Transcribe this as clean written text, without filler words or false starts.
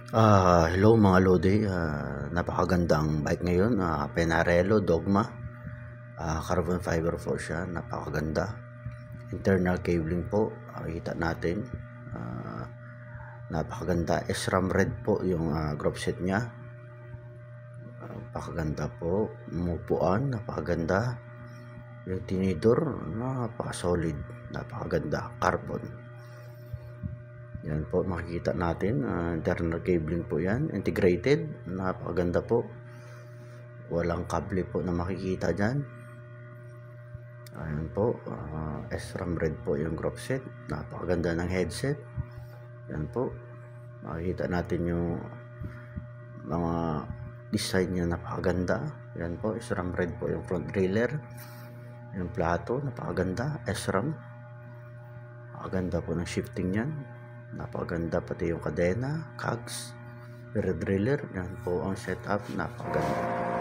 Hello mga Lodi, napakagandang bike ngayon, Penarello Dogma, carbon fiber po siya, napakaganda. Internal cabling po, kita natin, napakaganda. SRAM red po yung group set niya, napakaganda po. Umupuan, napakaganda. Yung tinidor, napakasolid, napakaganda, carbon. Yan po, makikita natin, internal cabling po yan, integrated, napakaganda po. Walang kable po na makikita dyan. Ayan po, SRAM red po yung group set, napakaganda ng headset. Yan po, makikita natin yung mga design niya, napakaganda. Yan po, SRAM red po yung front trailer. Yung plato, napakaganda, SRAM. Napakaganda po ng shifting yan. Napakaganda pati yung kadena, cogs, rear driller. Yan po ang setup, napakaganda.